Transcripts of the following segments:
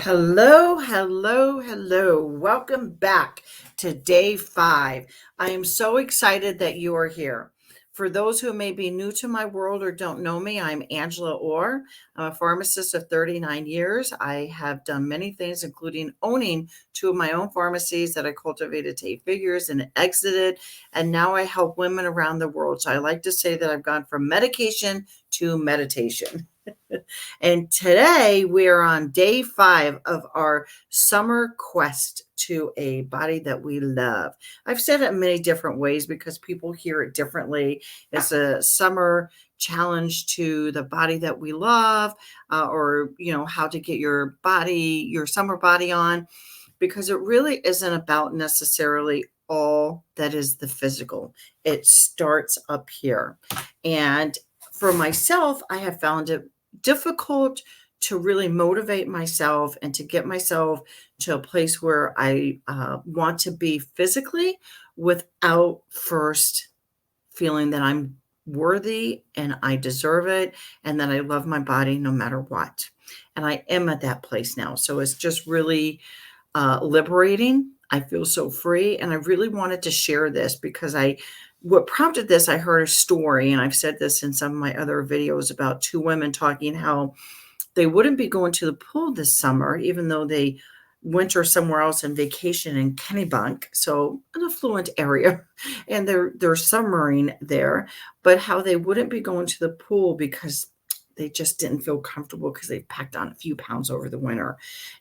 Hello, hello, hello. Welcome back to day 5. I am so excited that you are here. For those who may be new to my world or don't know me, I'm Angela Orr. I'm a pharmacist of 39 years. I have done many things, including owning 2 of my own pharmacies that I cultivated to 8 figures and exited. And now I help women around the world. So I like to say that I've gone from medication to meditation. And today we are on day 5 of our summer quest to a body that we love. I've said it in many different ways because people hear it differently. It's a summer challenge to the body that we love, or how to get your summer body on, because it really isn't about necessarily all that is the physical. It starts up here. And for myself, I have found it difficult to really motivate myself and to get myself to a place where I want to be physically without first feeling that I'm worthy and I deserve it and that I love my body no matter what. And I am at that place now. So it's just really liberating. I feel so free. And I really wanted to share this because what prompted this, I heard a story, and I've said this in some of my other videos about 2 women talking how they wouldn't be going to the pool this summer, even though they winter somewhere else and vacation in Kennebunk, so an affluent area, and they're summering there, but how they wouldn't be going to the pool because they just didn't feel comfortable because they packed on a few pounds over the winter.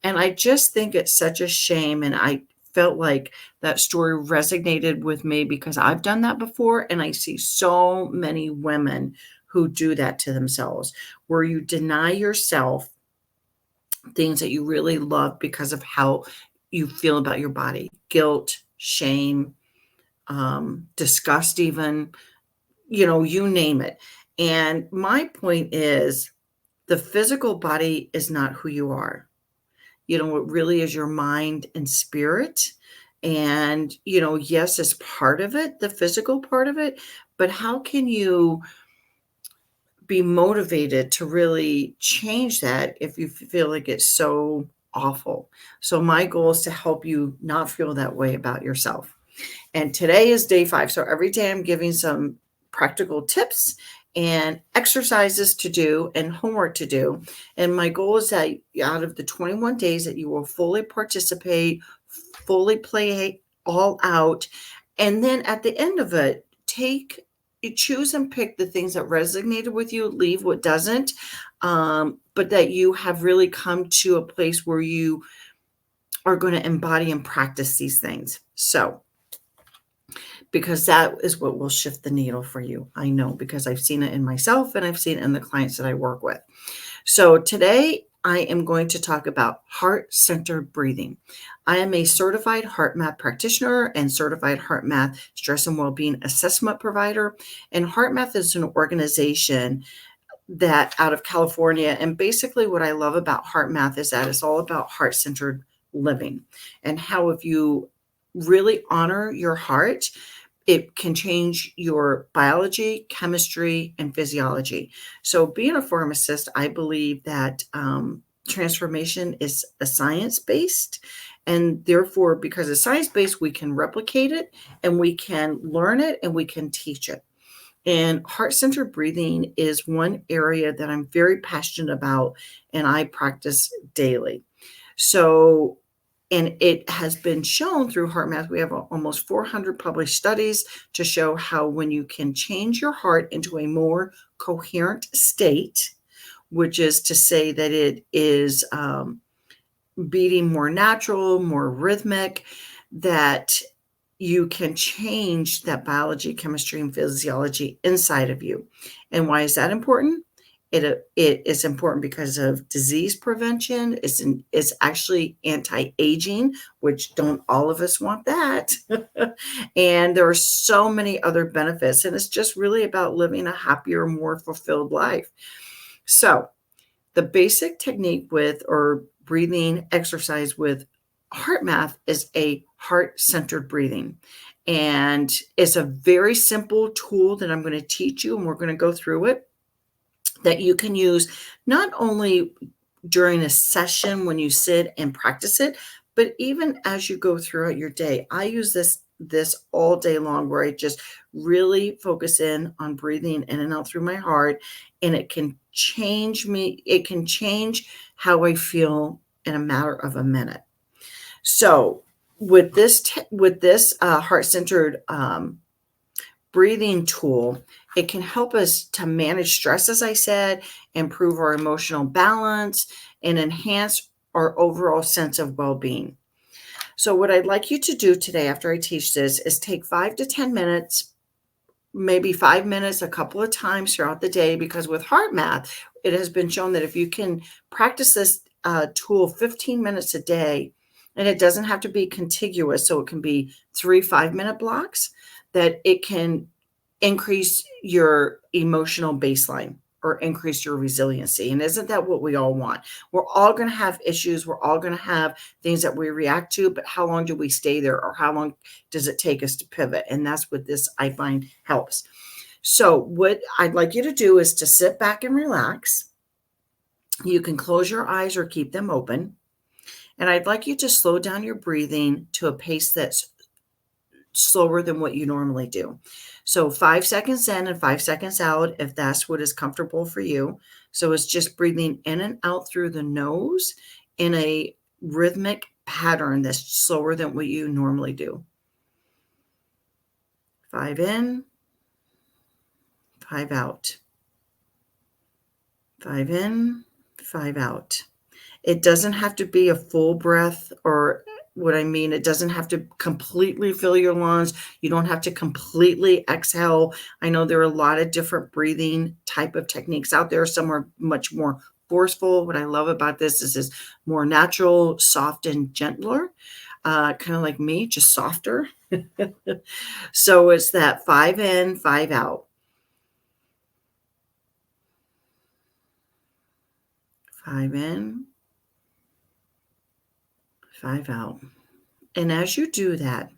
And I just think it's such a shame. And I felt like that story resonated with me because I've done that before. And I see so many women who do that to themselves, where you deny yourself things that you really love because of how you feel about your body, guilt, shame, disgust, even, you name it. And my point is the physical body is not who you are. It really is your mind and spirit. And, yes, it's part of it, the physical part of it, but how can you be motivated to really change that if you feel like it's so awful? So my goal is to help you not feel that way about yourself. And today is day 5. So every day I'm giving some practical tips and exercises to do and homework to do. And my goal is that out of the 21 days that you will fully participate, fully play all out. And then at the end of it, you choose and pick the things that resonated with you, leave what doesn't, but that you have really come to a place where you are going to embody and practice these things. So, because that is what will shift the needle for you. I know, because I've seen it in myself and I've seen it in the clients that I work with. So today I am going to talk about heart-centered breathing. I am a certified HeartMath practitioner and certified HeartMath stress and well-being assessment provider. And HeartMath is an organization that out of California. And basically what I love about HeartMath is that it's all about heart-centered living and how if you really honor your heart, it can change your biology, chemistry, and physiology. So being a pharmacist, I believe that transformation is a science-based. And therefore, because it's science-based, we can replicate it and we can learn it and we can teach it. And heart-centered breathing is one area that I'm very passionate about and I practice daily. So, and it has been shown through HeartMath, we have almost 400 published studies to show how when you can change your heart into a more coherent state, which is to say that it is beating more natural, more rhythmic, that you can change that biology, chemistry, and physiology inside of you. And why is that important? It is important because of disease prevention. It's actually anti-aging, which don't all of us want that. And there are so many other benefits. And it's just really about living a happier, more fulfilled life. So the basic technique or breathing exercise with HeartMath is a heart-centered breathing. And it's a very simple tool that I'm going to teach you, and we're going to go through it, that you can use not only during a session when you sit and practice it, but even as you go throughout your day. I use this all day long, where I just really focus in on breathing in and out through my heart, and it can change me. It can change how I feel in a matter of a minute. So with this heart-centered breathing tool, it can help us to manage stress, as I said, improve our emotional balance, and enhance our overall sense of well-being. So what I'd like you to do today after I teach this is take 5 to 10 minutes, maybe 5 minutes a couple of times throughout the day, because with HeartMath, it has been shown that if you can practice this tool 15 minutes a day, and it doesn't have to be contiguous, so it can be 3 5-minute blocks, that it can increase your emotional baseline or increase your resiliency. And isn't that what we all want? We're all going to have issues. We're all going to have things that we react to, but how long do we stay there, or how long does it take us to pivot? And that's what this, I find, helps. So what I'd like you to do is to sit back and relax. You can close your eyes or keep them open. And I'd like you to slow down your breathing to a pace that's slower than what you normally do. So 5 seconds in and 5 seconds out, if that's what is comfortable for you. So it's just breathing in and out through the nose in a rhythmic pattern that's slower than what you normally do. 5 in, 5 out. 5 in, 5 out. It doesn't have to be a full breath, or what I mean, it doesn't have to completely fill your lungs. You don't have to completely exhale. I know there are a lot of different breathing type of techniques out there. Some are much more forceful. What I love about this is it's more natural, soft, and gentler, kind of like me, just softer. So it's that 5 in, 5 out. 5 in, 5 out. And as you do that,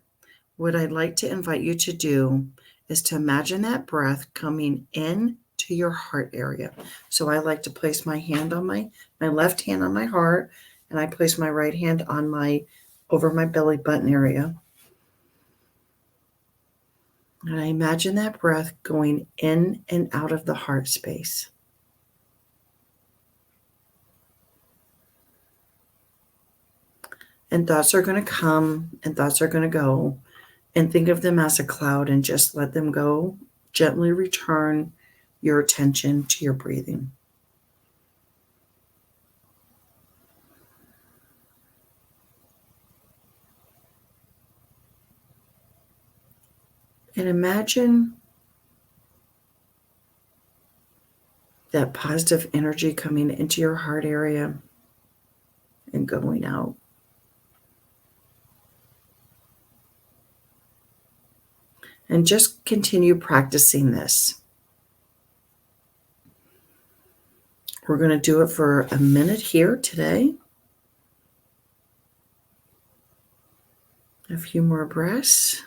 what I'd like to invite you to do is to imagine that breath coming in to your heart area. So I like to place my hand on my left hand on my heart, and I place my right hand on over my belly button area. And I imagine that breath going in and out of the heart space. And thoughts are going to come and thoughts are going to go. And think of them as a cloud and just let them go. Gently return your attention to your breathing. And imagine that positive energy coming into your heart area and going out. And just continue practicing this. We're going to do it for a minute here today. A few more breaths.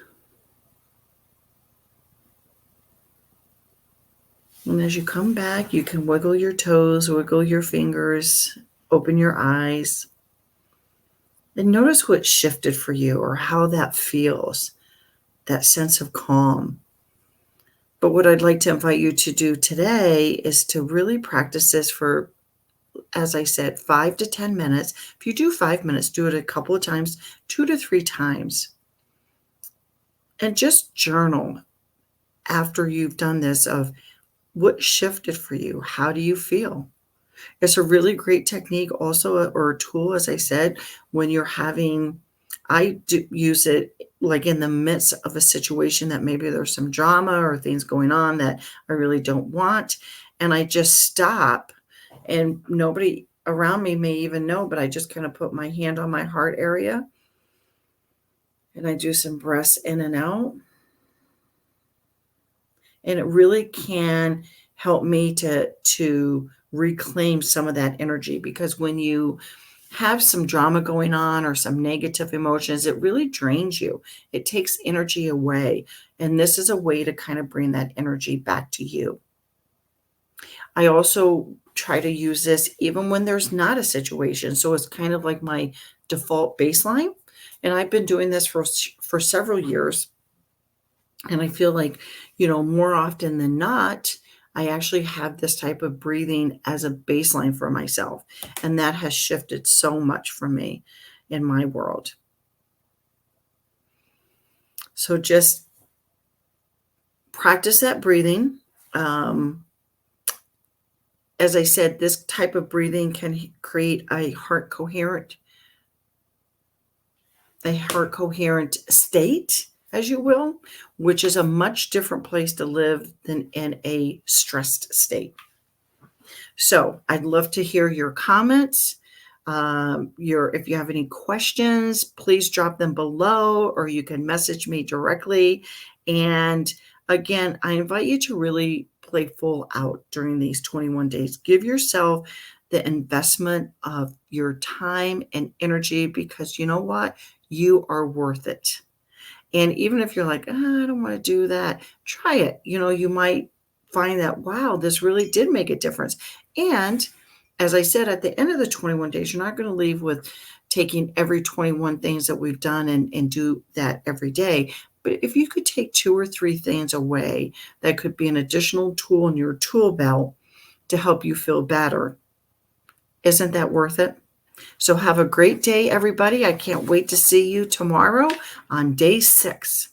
And as you come back, you can wiggle your toes, wiggle your fingers, open your eyes. And notice what shifted for you or how that feels, that sense of calm. But what I'd like to invite you to do today is to really practice this for, as I said, 5 to 10 minutes. If you do 5 minutes, do it a couple of times, 2 to 3 times. And just journal after you've done this of what shifted for you. How do you feel? It's a really great technique also, or a tool, as I said, when you're having, I do use it like in the midst of a situation that maybe there's some drama or things going on that I really don't want. And I just stop, and nobody around me may even know, but I just kind of put my hand on my heart area and I do some breaths in and out. And it really can help me to reclaim some of that energy, because when you have some drama going on or some negative emotions, it really drains you. It takes energy away. And this is a way to kind of bring that energy back to you. I also try to use this even when there's not a situation. So it's kind of like my default baseline. And I've been doing this for several years. And I feel like, more often than not, I actually have this type of breathing as a baseline for myself. And that has shifted so much for me in my world. So just practice that breathing. As I said, this type of breathing can create a heart coherent state, as you will, which is a much different place to live than in a stressed state. So I'd love to hear your comments. If you have any questions, please drop them below, or you can message me directly. And again, I invite you to really play full out during these 21 days. Give yourself the investment of your time and energy, because you know what? You are worth it. And even if you're like, I don't want to do that, try it. You might find that, wow, this really did make a difference. And as I said, at the end of the 21 days, you're not going to leave with taking every 21 things that we've done and do that every day. But if you could take 2 or 3 things away, that could be an additional tool in your tool belt to help you feel better. Isn't that worth it? So have a great day, everybody. I can't wait to see you tomorrow on day 6.